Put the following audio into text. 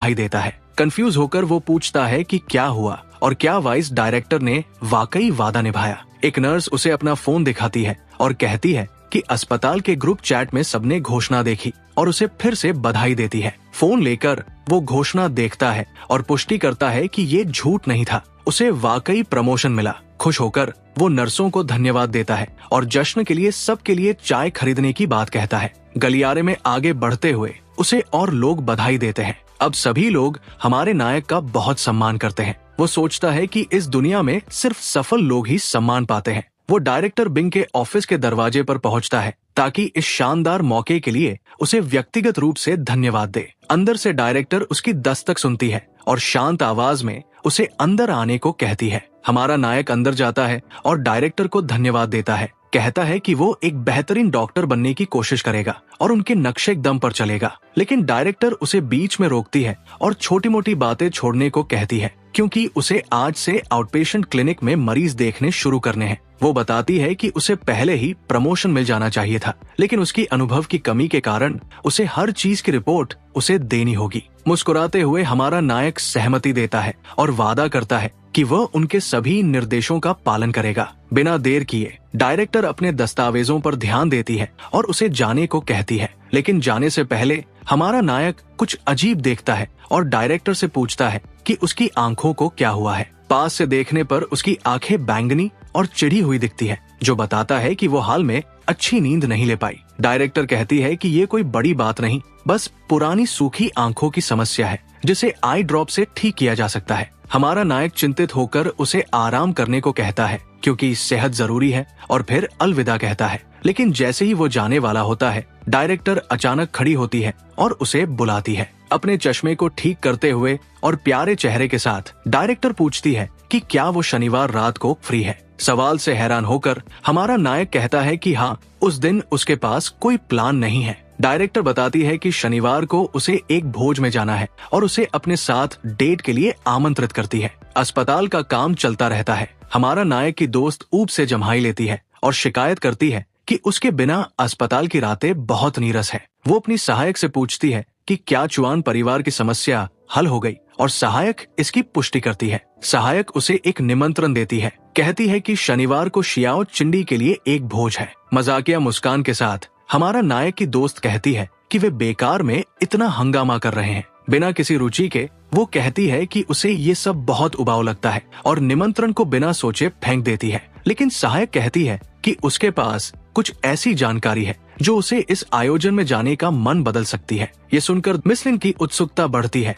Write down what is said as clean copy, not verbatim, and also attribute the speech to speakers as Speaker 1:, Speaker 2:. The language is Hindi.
Speaker 1: बधाई देता है। कंफ्यूज होकर वो पूछता है कि क्या हुआ और क्या वाइस डायरेक्टर ने वाकई वादा निभाया। एक नर्स उसे अपना फोन दिखाती है और कहती है कि अस्पताल के ग्रुप चैट में सबने घोषणा देखी और उसे फिर से बधाई देती है। फोन लेकर वो घोषणा देखता है और पुष्टि करता है कि ये झूठ नहीं था, उसे वाकई प्रमोशन मिला। खुश होकर वो नर्सों को धन्यवाद देता है और जश्न के लिए सबके लिए चाय खरीदने की बात कहता है। गलियारे में आगे बढ़ते हुए उसे और लोग बधाई देते हैं। अब सभी लोग हमारे नायक का बहुत सम्मान करते हैं। वो सोचता है कि इस दुनिया में सिर्फ सफल लोग ही सम्मान पाते हैं। वो डायरेक्टर बिंग के ऑफिस के दरवाजे पर पहुंचता है ताकि इस शानदार मौके के लिए उसे व्यक्तिगत रूप से धन्यवाद दे। अंदर से डायरेक्टर उसकी दस्तक सुनती है और शांत आवाज में उसे अंदर आने को कहती है। हमारा नायक अंदर जाता है और डायरेक्टर को धन्यवाद देता है। कहता है कि वो एक बेहतरीन डॉक्टर बनने की कोशिश करेगा और उनके नक्शे दम पर चलेगा। लेकिन डायरेक्टर उसे बीच में रोकती है और छोटी मोटी बातें छोड़ने को कहती है क्योंकि उसे आज से आउटपेशेंट क्लिनिक में मरीज देखने शुरू करने हैं। वो बताती है कि उसे पहले ही प्रमोशन मिल जाना चाहिए था, लेकिन उसकी अनुभव की कमी के कारण उसे हर चीज की रिपोर्ट उसे देनी होगी। मुस्कुराते हुए हमारा नायक सहमति देता है और वादा करता है कि वह उनके सभी निर्देशों का पालन करेगा। बिना देर किए डायरेक्टर अपने दस्तावेजों पर ध्यान देती है और उसे जाने को कहती है, लेकिन जाने से पहले हमारा नायक कुछ अजीब देखता है और डायरेक्टर से पूछता है कि उसकी आंखों को क्या हुआ है। पास से देखने पर उसकी आंखें बैंगनी और चिढ़ी हुई दिखती है, जो बताता है कि वो हाल में अच्छी नींद नहीं ले पाई। डायरेक्टर कहती है कि ये कोई बड़ी बात नहीं, बस पुरानी सूखी आंखों की समस्या है जिसे आई ड्रॉप से ठीक किया जा सकता है। हमारा नायक चिंतित होकर उसे आराम करने को कहता है क्योंकि सेहत जरूरी है और फिर अलविदा कहता है। लेकिन जैसे ही वो जाने वाला होता है, डायरेक्टर अचानक खड़ी होती है और उसे बुलाती है। अपने चश्मे को ठीक करते हुए और प्यारे चेहरे के साथ डायरेक्टर पूछती है कि क्या वो शनिवार रात को फ्री है। सवाल से हैरान होकर हमारा नायक कहता है कि हाँ, उस दिन उसके पास कोई प्लान नहीं है। डायरेक्टर बताती है कि शनिवार को उसे एक भोज में जाना है और उसे अपने साथ डेट के लिए आमंत्रित करती है। अस्पताल का काम चलता रहता है। हमारा नायक की दोस्त ऊब से जम्हाई लेती है और शिकायत करती है कि उसके बिना अस्पताल की रातें बहुत नीरस है। वो अपनी सहायक से पूछती है कि क्या चुआन परिवार की समस्या हल हो गई और सहायक इसकी पुष्टि करती है। सहायक उसे एक निमंत्रण देती है, कहती है कि शनिवार को शियाओ चिंडी के लिए एक भोज है। मजाकिया मुस्कान के साथ हमारा नायक की दोस्त कहती है कि वे बेकार में इतना हंगामा कर रहे हैं बिना किसी रुचि के। वो कहती है कि उसे ये सब बहुत उबाऊ लगता है और निमंत्रण को बिना सोचे फेंक देती है। लेकिन सहायक कहती है कि उसके पास कुछ ऐसी जानकारी है जो उसे इस आयोजन में जाने का मन बदल सकती है। ये सुनकर मिस लिन की उत्सुकता बढ़ती है